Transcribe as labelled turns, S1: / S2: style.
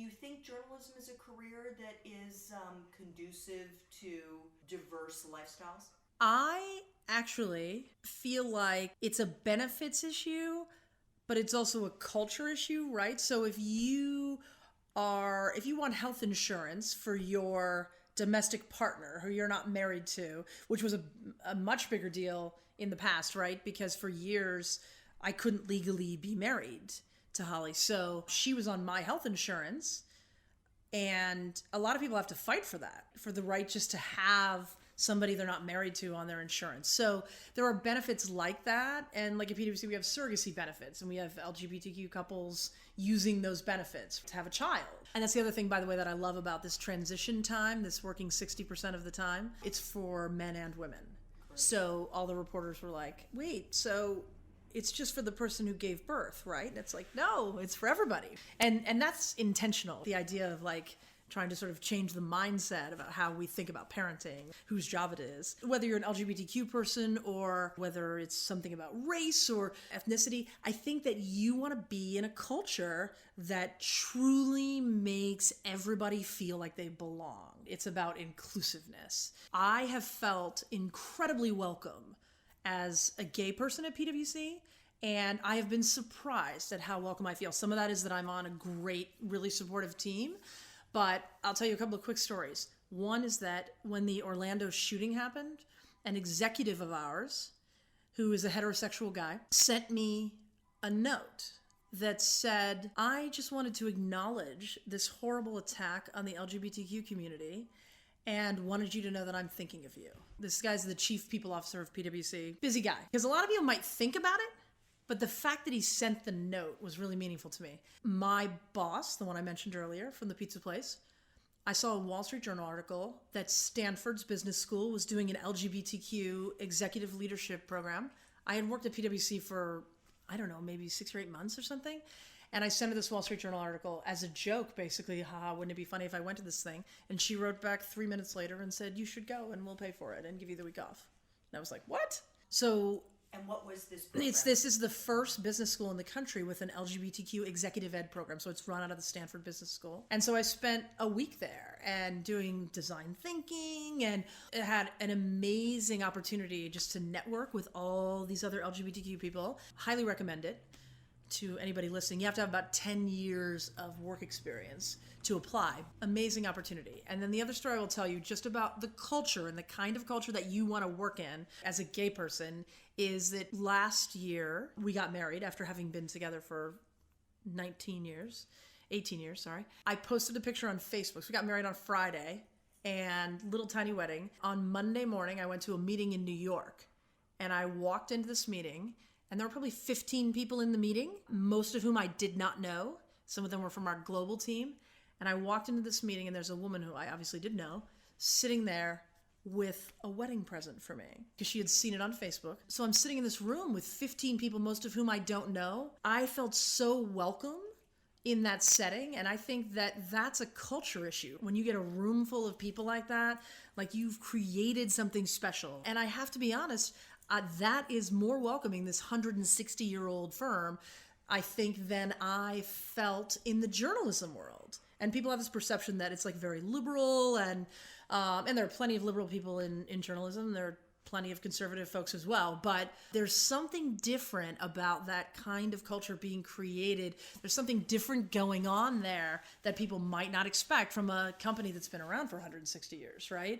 S1: do you think journalism is a career that is conducive to diverse lifestyles?
S2: I actually feel like it's a benefits issue, but it's also a culture issue, right? So if you want health insurance for your domestic partner who you're not married to, which was a much bigger deal in the past, right? Because for years I couldn't legally be married to Holly. So she was on my health insurance. And a lot of people have to fight for that, for the right just to have somebody they're not married to on their insurance. So there are benefits like that. And like at PwC, we have surrogacy benefits and we have LGBTQ couples using those benefits to have a child. And that's the other thing, by the way, that I love about this transition time, this working 60% of the time. It's for men and women. Great. So all the reporters were like, wait, so it's just for the person who gave birth, right? And it's like, no, it's for everybody. And that's intentional. The idea of like trying to sort of change the mindset about how we think about parenting, whose job it is. Whether you're an LGBTQ person or whether it's something about race or ethnicity, I think that you want to be in a culture that truly makes everybody feel like they belong. It's about inclusiveness. I have felt incredibly welcome as a gay person at PwC, and I have been surprised at how welcome I feel. Some of that is that I'm on a great, really supportive team, but I'll tell you a couple of quick stories. One is that when the Orlando shooting happened, an executive of ours, who is a heterosexual guy, sent me a note that said, I just wanted to acknowledge this horrible attack on the LGBTQ community and wanted you to know that I'm thinking of you. This guy's the chief people officer of PwC. Busy guy. Because a lot of people might think about it, but the fact that he sent the note was really meaningful to me. My boss, the one I mentioned earlier from the pizza place, I saw a Wall Street Journal article that Stanford's business school was doing an LGBTQ executive leadership program. I had worked at PwC for, I don't know, maybe 6 or 8 months or something. And I sent her this Wall Street Journal article as a joke, basically, haha, wouldn't it be funny if I went to this thing? And she wrote back 3 minutes later and said, you should go and we'll pay for it and give you the week off. And I was like, what? So
S1: And what was this program?
S2: this is the first business school in the country with an LGBTQ executive ed program. So it's run out of the Stanford Business School. And so I spent a week there and doing design thinking, and it had an amazing opportunity just to network with all these other LGBTQ people. Highly recommend it to anybody listening. You have to have about 10 years of work experience to apply. Amazing opportunity. And then the other story I will tell you just about the culture and the kind of culture that you want to work in as a gay person is that last year we got married after having been together for 18 years, sorry. I posted a picture on Facebook. So we got married on Friday and little tiny wedding. On Monday morning, I went to a meeting in New York and I walked into this meeting. And there were probably 15 people in the meeting, most of whom I did not know. Some of them were from our global team. And I walked into this meeting and there's a woman who I obviously did know sitting there with a wedding present for me because she had seen it on Facebook. So I'm sitting in this room with 15 people, most of whom I don't know. I felt so welcome in that setting. And I think that that's a culture issue. When you get a room full of people like that, like you've created something special. And I have to be honest, that is more welcoming, this 160-year-old firm, I think, than I felt in the journalism world. And people have this perception that it's like very liberal, and there are plenty of liberal people in journalism. There are plenty of conservative folks as well, but there's something different about that kind of culture being created. There's something different going on there that people might not expect from a company that's been around for 160 years, right?